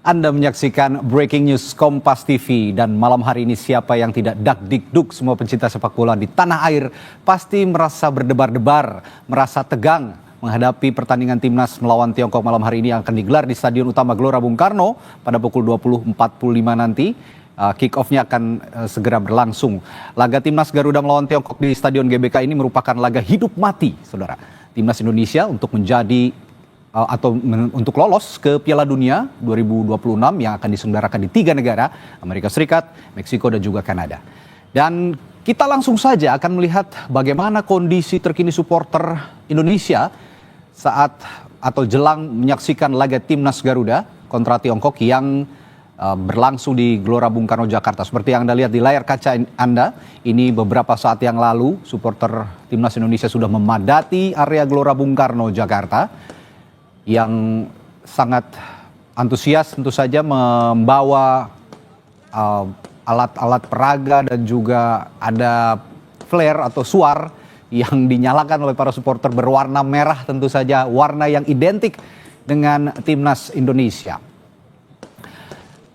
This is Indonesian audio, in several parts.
Anda menyaksikan Breaking News Kompas TV dan malam hari ini siapa yang tidak dak-dik-duk, semua pencinta sepak bola di tanah air pasti merasa berdebar-debar, merasa tegang menghadapi pertandingan timnas melawan Tiongkok malam hari ini yang akan digelar di Stadion Utama Gelora Bung Karno pada pukul 20.45 nanti. Kick-off-nya akan segera berlangsung. Laga timnas Garuda melawan Tiongkok di Stadion GBK ini merupakan laga hidup mati, saudara. Timnas Indonesia untuk menjadi untuk lolos ke Piala Dunia 2026 yang akan diselenggarakan di 3 negara, Amerika Serikat, Meksiko, dan juga Kanada. Dan kita langsung saja akan melihat bagaimana kondisi terkini supporter Indonesia saat atau jelang menyaksikan laga timnas Garuda kontra Tiongkok yang berlangsung di Gelora Bung Karno, Jakarta. Seperti yang Anda lihat di layar kaca Anda, ini beberapa saat yang lalu supporter timnas Indonesia sudah memadati area Gelora Bung Karno, Jakarta, yang sangat antusias tentu saja membawa alat-alat peraga dan juga ada flare atau suar yang dinyalakan oleh para supporter berwarna merah, tentu saja warna yang identik dengan timnas Indonesia.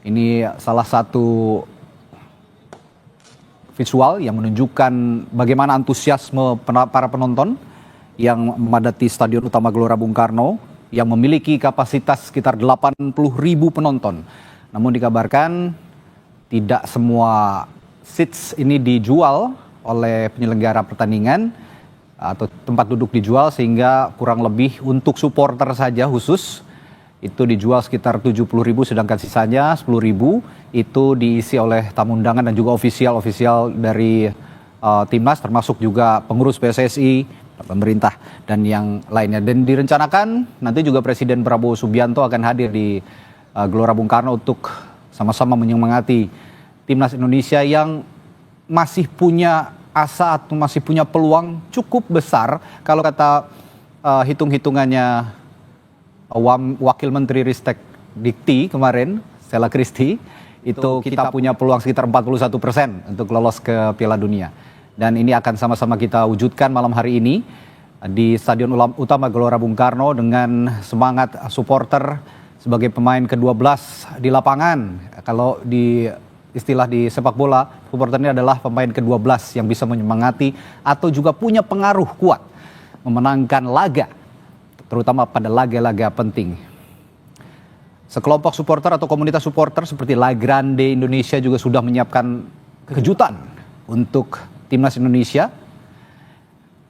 Ini salah satu visual yang menunjukkan bagaimana antusiasme para penonton yang memadati Stadion Utama Gelora Bung Karno yang memiliki kapasitas sekitar 80.000 penonton. Namun dikabarkan tidak semua seats ini dijual oleh penyelenggara pertandingan atau tempat duduk dijual, sehingga kurang lebih untuk supporter saja khusus itu dijual sekitar 70.000, sedangkan sisanya 10.000 itu diisi oleh tamu undangan dan juga ofisial dari timnas, termasuk juga pengurus PSSI, pemerintah, dan yang lainnya. Dan direncanakan nanti juga Presiden Prabowo Subianto akan hadir di Gelora Bung Karno untuk sama-sama menyemangati timnas Indonesia yang masih punya asa atau masih punya peluang cukup besar. Kalau kata hitung-hitungannya Wakil Menteri Ristek Dikti kemarin, Stella Christie, itu kita punya peluang sekitar 41% untuk lolos ke Piala Dunia. Dan ini akan sama-sama kita wujudkan malam hari ini di Stadion Utama Gelora Bung Karno dengan semangat supporter sebagai pemain ke-12 di lapangan. Kalau di istilah di sepak bola, supporter ini adalah pemain ke-12 yang bisa menyemangati atau juga punya pengaruh kuat memenangkan laga, terutama pada laga-laga penting. Sekelompok supporter atau komunitas supporter seperti La Grande Indonesia juga sudah menyiapkan kejutan untuk timnas Indonesia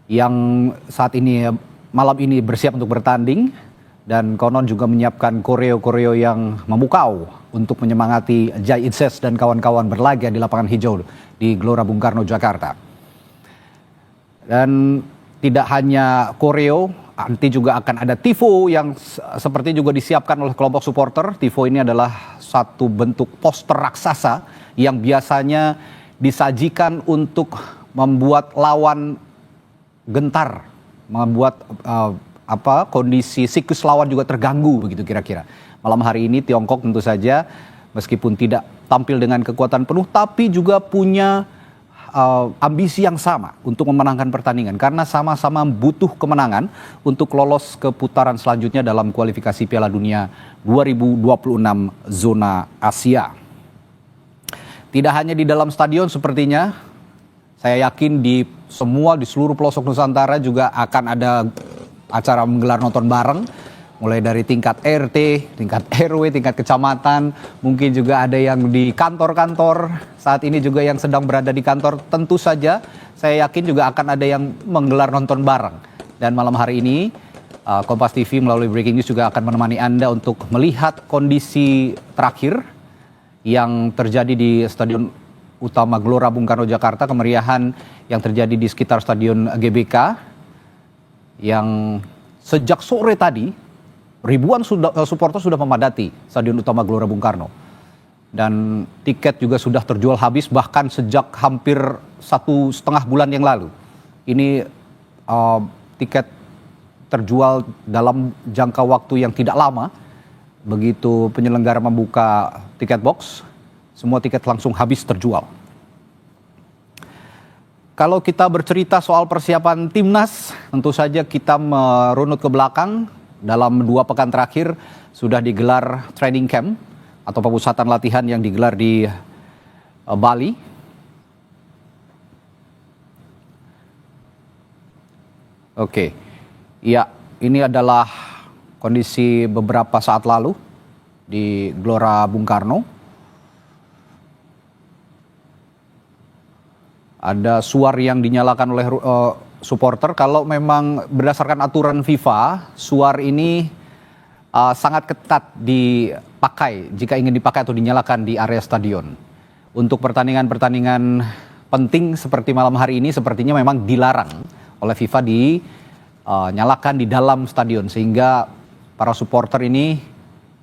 yang saat ini malam ini bersiap untuk bertanding, dan konon juga menyiapkan koreo-koreo yang memukau untuk menyemangati Jai Itses dan kawan-kawan berlaga di lapangan hijau di Gelora Bung Karno, Jakarta. Dan tidak hanya koreo, nanti juga akan ada tifo yang seperti juga disiapkan oleh kelompok supporter. Tifo ini adalah satu bentuk poster raksasa yang biasanya disajikan untuk membuat lawan gentar, membuat kondisi psikis lawan juga terganggu, begitu kira-kira. Malam hari ini Tiongkok tentu saja meskipun tidak tampil dengan kekuatan penuh, tapi juga punya ambisi yang sama untuk memenangkan pertandingan, karena sama-sama butuh kemenangan untuk lolos ke putaran selanjutnya dalam kualifikasi Piala Dunia 2026 zona Asia. Tidak hanya di dalam stadion, sepertinya saya yakin di seluruh pelosok Nusantara juga akan ada acara menggelar nonton bareng, mulai dari tingkat RT, tingkat RW, tingkat kecamatan, mungkin juga ada yang di kantor-kantor, saat ini juga yang sedang berada di kantor. Tentu saja saya yakin juga akan ada yang menggelar nonton bareng. Dan malam hari ini Kompas TV melalui Breaking News juga akan menemani Anda untuk melihat kondisi terakhir yang terjadi di Stadion Utama Gelora Bung Karno, Jakarta, kemeriahan yang terjadi di sekitar Stadion GBK yang sejak sore tadi ribuan supporter sudah memadati Stadion Utama Gelora Bung Karno, dan tiket juga sudah terjual habis bahkan sejak hampir 1,5 bulan yang lalu. Ini tiket terjual dalam jangka waktu yang tidak lama. Begitu penyelenggara membuka tiket box, semua tiket langsung habis terjual. Kalau kita bercerita soal persiapan timnas, tentu saja kita merunut ke belakang. Dalam 2 pekan terakhir sudah digelar training camp atau pemusatan latihan yang digelar di Bali. Oke, ya ini adalah kondisi beberapa saat lalu di Gelora Bung Karno. Ada suar yang dinyalakan oleh supporter. Kalau memang berdasarkan aturan FIFA, suar ini sangat ketat dipakai jika ingin dipakai atau dinyalakan di area stadion. Untuk pertandingan-pertandingan penting seperti malam hari ini sepertinya memang dilarang oleh FIFA dinyalakan di dalam stadion, sehingga para supporter ini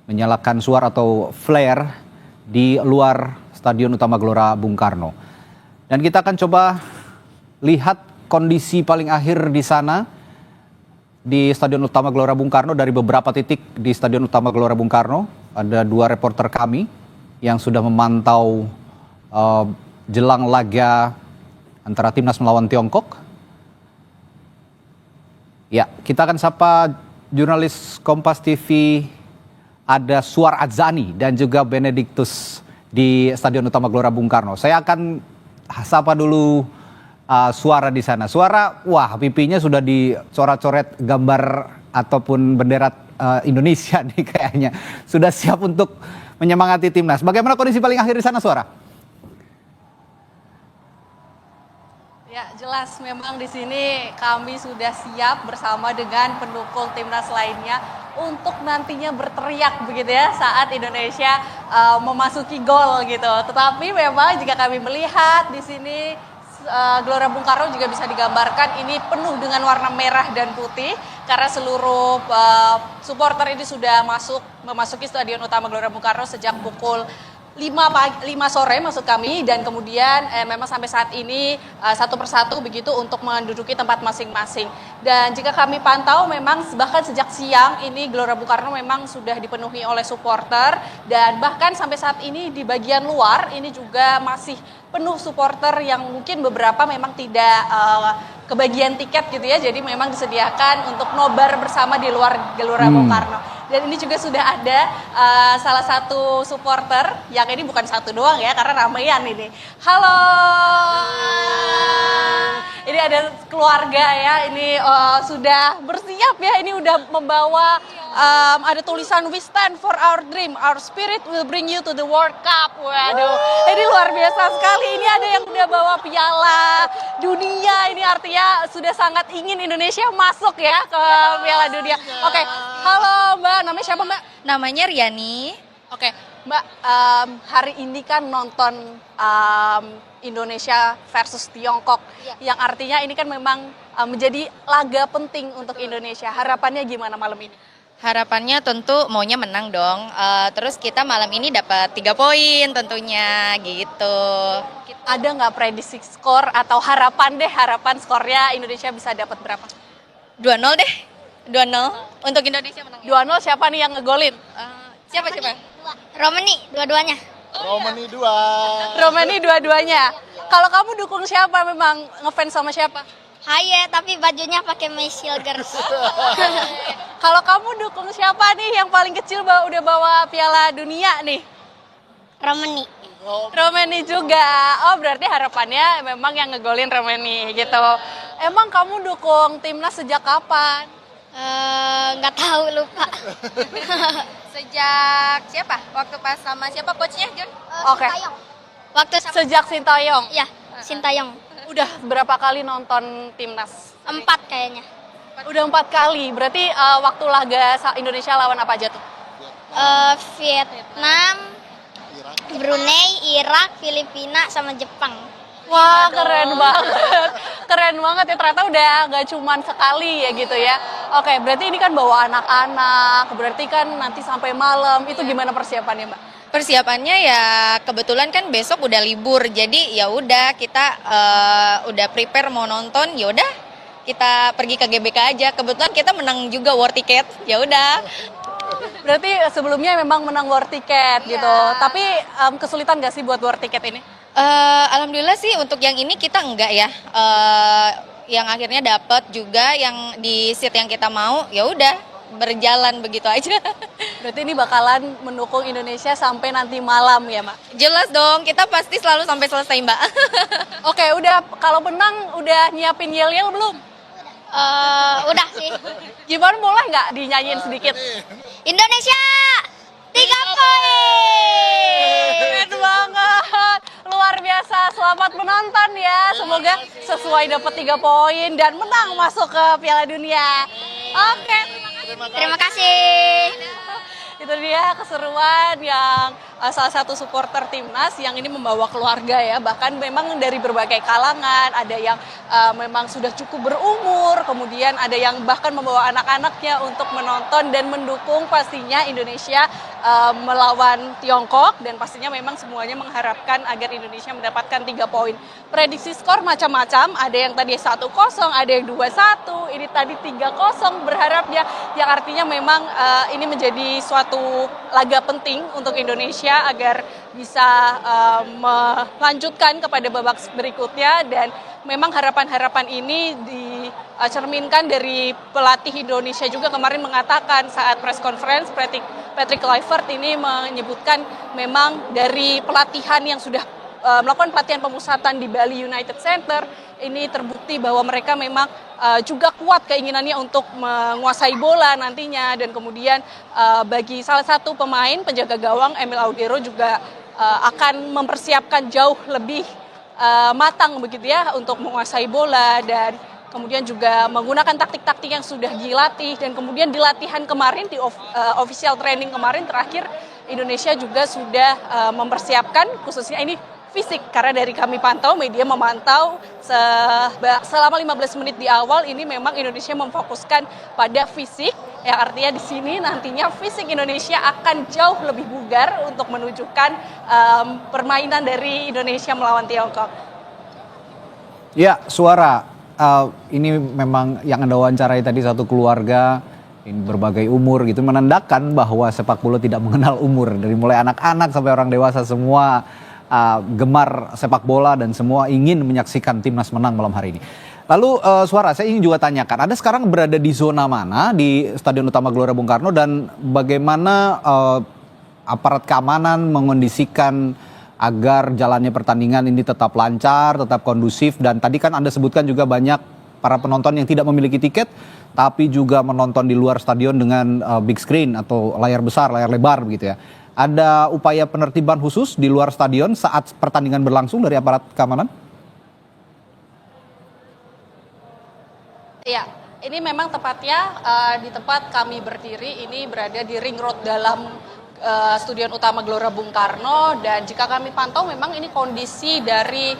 menyalakan suar atau flare di luar Stadion Utama Gelora Bung Karno. Dan kita akan coba lihat kondisi paling akhir di sana di Stadion Utama Gelora Bung Karno. Dari beberapa titik di Stadion Utama Gelora Bung Karno ada 2 reporter kami yang sudah memantau jelang laga antara timnas melawan Tiongkok. Ya, kita akan sapa jurnalis Kompas TV, ada Suar Adzani dan juga Benediktus di Stadion Utama Gelora Bung Karno. Saya akan sapa dulu Suara di sana. Suara, wah pipinya sudah dicoret-coret gambar ataupun bendera Indonesia nih kayaknya. Sudah siap untuk menyemangati timnas. Bagaimana kondisi paling akhir di sana, Suara? Ya, jelas memang di sini kami sudah siap bersama dengan pendukung timnas lainnya untuk nantinya berteriak begitu ya saat Indonesia memasuki gol gitu. Tetapi memang jika kami melihat di sini Gelora Bung Karno juga bisa digambarkan ini penuh dengan warna merah dan putih karena seluruh supporter ini sudah memasuki Stadion Utama Gelora Bung Karno sejak pukul 5 sore maksud kami, dan kemudian memang sampai saat ini satu persatu begitu untuk menduduki tempat masing-masing. Dan jika kami pantau memang bahkan sejak siang ini Gelora Bung Karno memang sudah dipenuhi oleh supporter, dan bahkan sampai saat ini di bagian luar ini juga masih penuh supporter yang mungkin beberapa memang tidak kebagian tiket gitu ya, jadi memang disediakan untuk nobar bersama di luar Gelora Bung Karno. Dan ini juga sudah ada salah satu supporter, yang ini bukan satu doang ya, karena ramean ini. Halo, ini ada keluarga ya, ini sudah bersiap ya, ini udah membawa ada tulisan "We stand for our dream, our spirit will bring you to the World Cup." Waduh, ini luar biasa sekali. Ini ada yang udah bawa piala dunia, ini artinya sudah sangat ingin Indonesia masuk ya ke piala dunia. Oke, halo Mbak, namanya siapa Mbak? Namanya Riani. Oke, Mbak, hari ini kan nonton Indonesia versus Tiongkok, yang artinya ini kan memang menjadi laga penting untuk Indonesia. Harapannya gimana malam ini? Harapannya tentu maunya menang dong. Terus kita malam ini dapat 3 poin tentunya gitu. Ada nggak prediksi skor atau harapan skornya Indonesia bisa dapat berapa? 2-0 deh. 2-0 untuk Indonesia menang. 2-0 siapa nih yang ngegolin? Siapa? Romani dua-duanya. Romani dua-duanya. Kalau kamu dukung siapa, memang ngefans sama siapa? Haye, tapi bajunya pakai Messi Girls. Kalau kamu dukung siapa nih yang paling kecil udah bawa piala dunia nih? Romani. Romani juga. Oh, berarti harapannya memang yang ngegolin Romani gitu. Emang kamu dukung timnas sejak kapan? Nggak tahu, lupa. Sejak siapa? Waktu pas sama siapa coachnya, Jun? Oke. Sintayong. Waktu Sejak Sintayong. ya, Sintayong. Udah berapa kali nonton timnas? 4 kayaknya. Udah 4 kali. Berarti waktu laga Indonesia lawan apa aja tuh? Vietnam, Brunei, Irak, Filipina, sama Jepang. Wah, keren banget. Keren banget ya, ternyata udah gak cuman sekali ya gitu ya. Oke, berarti ini kan bawa anak-anak, berarti kan nanti sampai malam. Itu gimana persiapannya, Mbak? Persiapannya ya kebetulan kan besok udah libur. Jadi ya udah kita udah prepare mau nonton, ya udah kita pergi ke GBK aja. Kebetulan kita menang juga war ticket. Ya udah. Berarti sebelumnya memang menang war ticket gitu. Tapi kesulitan gak sih buat war ticket ini? Alhamdulillah sih untuk yang ini kita enggak ya. Yang akhirnya dapat juga yang di seat yang kita mau, ya udah berjalan begitu aja. Berarti ini bakalan mendukung Indonesia sampai nanti malam ya, Mbak? Jelas dong, kita pasti selalu sampai selesai, Mbak. Oke, udah kalau menang udah nyiapin yel-yel belum? Udah sih. Gimana, boleh nggak dinyanyiin sedikit? Indonesia 3 poin. Keren banget, luar biasa. Selamat menonton ya. Semoga sesuai dapat 3 poin dan menang masuk ke Piala Dunia. Oke, Terima kasih. itu dia keseruan yang salah satu supporter timnas yang ini membawa keluarga ya, bahkan memang dari berbagai kalangan, ada yang memang sudah cukup berumur, kemudian ada yang bahkan membawa anak-anaknya untuk menonton dan mendukung pastinya Indonesia melawan Tiongkok, dan pastinya memang semuanya mengharapkan agar Indonesia mendapatkan 3 poin. Prediksi skor macam-macam, ada yang tadi 1-0, ada yang 2-1, ini tadi 3-0 berharapnya, yang artinya memang ini menjadi suatu laga penting untuk Indonesia agar bisa melanjutkan kepada babak berikutnya, dan memang harapan-harapan ini dicerminkan dari pelatih Indonesia juga kemarin mengatakan saat press conference. Patrick Kluivert ini menyebutkan memang dari pelatihan yang sudah melakukan pelatihan pemusatan di Bali United Center, ini terbukti bahwa mereka memang juga kuat keinginannya untuk menguasai bola nantinya, dan kemudian bagi salah satu pemain penjaga gawang Emil Aguero juga akan mempersiapkan jauh lebih matang begitu ya untuk menguasai bola, dan kemudian juga menggunakan taktik-taktik yang sudah dilatih, dan kemudian di latihan kemarin, di official training kemarin terakhir, Indonesia juga sudah mempersiapkan khususnya ini fisik, karena dari kami pantau, media memantau selama 15 menit di awal ini memang Indonesia memfokuskan pada fisik, yang artinya di sini nantinya fisik Indonesia akan jauh lebih bugar untuk menunjukkan permainan dari Indonesia melawan Tiongkok. Ya, Suara. Ini memang yang Anda wawancarai tadi satu keluarga, ini berbagai umur gitu, menandakan bahwa sepak bola tidak mengenal umur. Dari mulai anak-anak sampai orang dewasa semua gemar sepak bola dan semua ingin menyaksikan timnas menang malam hari ini. Lalu Suara, saya ingin juga tanyakan, Anda sekarang berada di zona mana di Stadion Utama Gelora Bung Karno, dan bagaimana aparat keamanan mengondisikan agar jalannya pertandingan ini tetap lancar, tetap kondusif, dan tadi kan Anda sebutkan juga banyak para penonton yang tidak memiliki tiket, tapi juga menonton di luar stadion dengan big screen atau layar besar, layar lebar begitu ya. Ada upaya penertiban khusus di luar stadion saat pertandingan berlangsung dari aparat keamanan? Ya, ini memang tepatnya di tempat kami berdiri ini berada di ring road dalam Stadion Utama Gelora Bung Karno, dan jika kami pantau memang ini kondisi dari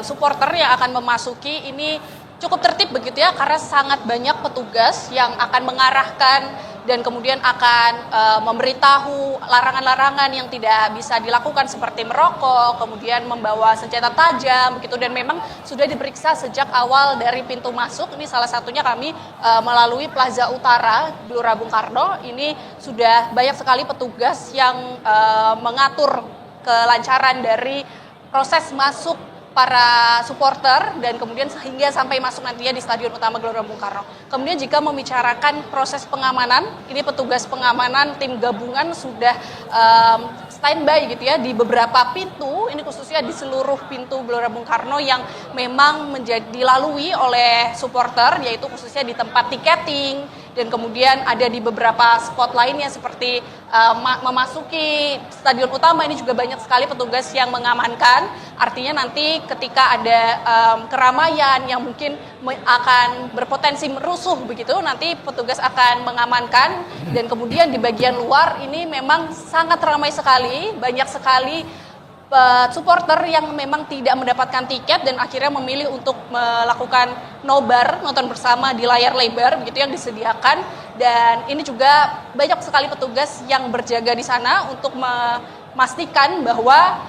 supporter yang akan memasuki ini cukup tertib begitu ya, karena sangat banyak petugas yang akan mengarahkan dan kemudian akan memberitahu larangan-larangan yang tidak bisa dilakukan seperti merokok, kemudian membawa senjata tajam begitu, dan memang sudah diperiksa sejak awal dari pintu masuk. Ini salah satunya kami melalui Plaza Utara Gelora Bung Karno, ini sudah banyak sekali petugas yang mengatur kelancaran dari proses masuk para supporter dan kemudian sehingga sampai masuk nantinya di Stadion Utama Gelora Bung Karno. Kemudian jika membicarakan proses pengamanan, ini petugas pengamanan tim gabungan sudah standby gitu ya di beberapa pintu, ini khususnya di seluruh pintu Gelora Bung Karno yang memang dilalui oleh supporter, yaitu khususnya di tempat tiketing, dan kemudian ada di beberapa spot lainnya seperti memasuki stadion utama, ini juga banyak sekali petugas yang mengamankan. Artinya nanti ketika ada keramaian yang mungkin akan berpotensi merusuh begitu, nanti petugas akan mengamankan. Dan kemudian di bagian luar ini memang sangat ramai sekali, banyak sekali supporter yang memang tidak mendapatkan tiket dan akhirnya memilih untuk melakukan nobar, nonton bersama di layar lebar begitu yang disediakan. Dan ini juga banyak sekali petugas yang berjaga di sana untuk memastikan bahwa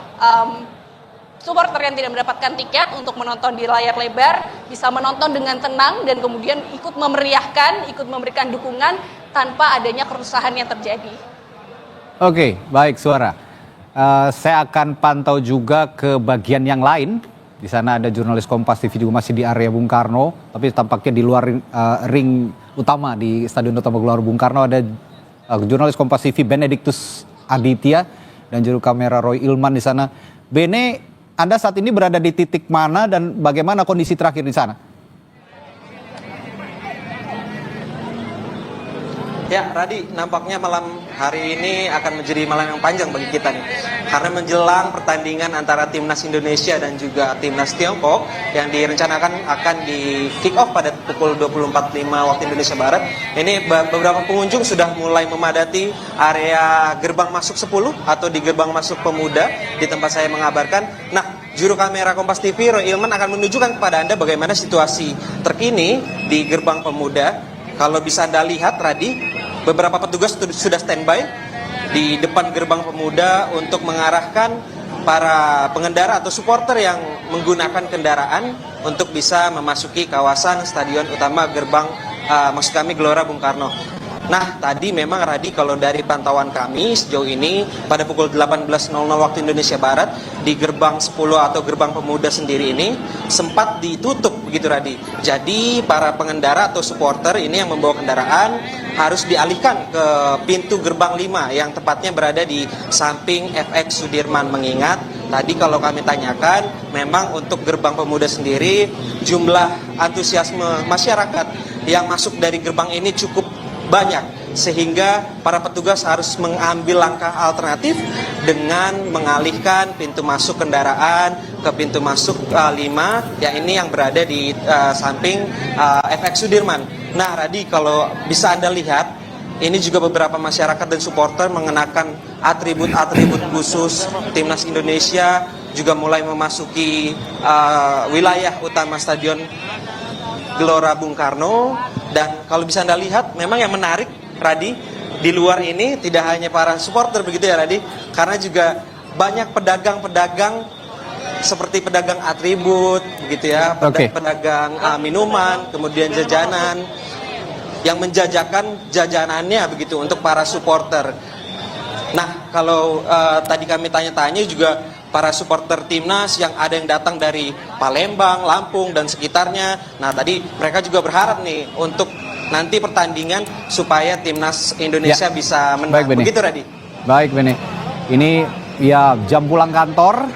supporter yang tidak mendapatkan tiket untuk menonton di layar lebar bisa menonton dengan tenang dan kemudian ikut memeriahkan, ikut memberikan dukungan tanpa adanya kerusuhan yang terjadi. Oke, baik Suara. Saya akan pantau juga ke bagian yang lain. Di sana ada jurnalis Kompas TV juga masih di area Bung Karno, tapi tampaknya di luar ring utama di Stadion Utama Gelora Bung Karno ada jurnalis Kompas TV Benediktus Aditya dan juru kamera Roy Ilman di sana. Bene, Anda saat ini berada di titik mana dan bagaimana kondisi terakhir di sana? Ya, Radi, nampaknya malam hari ini akan menjadi malam yang panjang bagi kita nih. Karena menjelang pertandingan antara Timnas Indonesia dan juga Timnas Tiongkok yang direncanakan akan di kick off pada pukul 24.05 waktu Indonesia Barat. Ini beberapa pengunjung sudah mulai memadati area gerbang masuk 10 atau di gerbang masuk pemuda di tempat saya mengabarkan. Nah, juru kamera Kompas TV Roy Ilman akan menunjukkan kepada Anda bagaimana situasi terkini di gerbang pemuda. Kalau bisa Anda lihat, Radi, beberapa petugas sudah standby di depan gerbang pemuda untuk mengarahkan para pengendara atau supporter yang menggunakan kendaraan untuk bisa memasuki kawasan stadion utama gerbang, maksud kami Gelora Bung Karno. Nah, tadi memang Radi, kalau dari pantauan kami sejauh ini pada pukul 18.00 waktu Indonesia Barat di gerbang 10 atau gerbang pemuda sendiri ini sempat ditutup begitu, Radi. Jadi para pengendara atau supporter ini yang membawa kendaraan harus dialihkan ke pintu gerbang 5 yang tepatnya berada di samping FX Sudirman. Mengingat tadi kalau kami tanyakan, memang untuk gerbang pemuda sendiri jumlah antusiasme masyarakat yang masuk dari gerbang ini cukup banyak, sehingga para petugas harus mengambil langkah alternatif dengan mengalihkan pintu masuk kendaraan ke pintu masuk 5 ya, ini yang berada di samping FX Sudirman. Nah, Radi, kalau bisa Anda lihat, ini juga beberapa masyarakat dan supporter mengenakan atribut-atribut khusus Timnas Indonesia, juga mulai memasuki wilayah utama Stadion Gelora Bung Karno. Dan kalau bisa Anda lihat, memang yang menarik, Radi, di luar ini tidak hanya para supporter begitu ya, Radi, karena juga banyak pedagang-pedagang seperti pedagang atribut begitu ya, pedagang minuman, kemudian jajanan yang menjajakan jajanannya begitu untuk para supporter. Nah, kalau tadi kami tanya-tanya juga para supporter Timnas yang ada yang datang dari Palembang, Lampung, dan sekitarnya. Nah, tadi mereka juga berharap nih untuk nanti pertandingan supaya Timnas Indonesia bisa menang. Baik, begitu, Radi? Baik, Bene. Ini ya jam pulang kantor,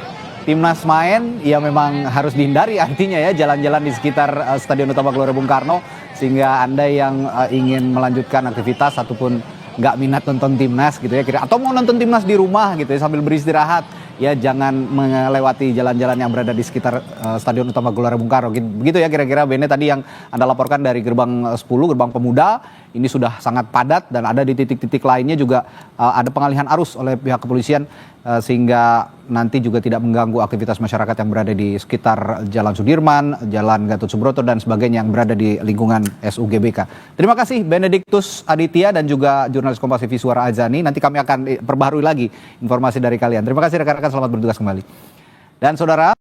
Timnas main, ya memang harus dihindari artinya ya jalan-jalan di sekitar Stadion Utama Gelora Bung Karno, sehingga Anda yang ingin melanjutkan aktivitas ataupun nggak minat nonton Timnas gitu ya, atau mau nonton Timnas di rumah gitu ya sambil beristirahat, ya jangan melewati jalan-jalan yang berada di sekitar Stadion Utama Gelora Bung Karno. Begitu ya kira-kira, Bene, tadi yang Anda laporkan dari gerbang 10, gerbang pemuda, ini sudah sangat padat dan ada di titik-titik lainnya juga ada pengalihan arus oleh pihak kepolisian sehingga nanti juga tidak mengganggu aktivitas masyarakat yang berada di sekitar Jalan Sudirman, Jalan Gatot Subroto dan sebagainya yang berada di lingkungan SUGBK. Terima kasih Benediktus Aditya dan juga jurnalis Kompas TV Suara Azani. Nanti kami akan perbaharui lagi informasi dari kalian. Terima kasih rekan-rekan, selamat bertugas kembali. Dan saudara,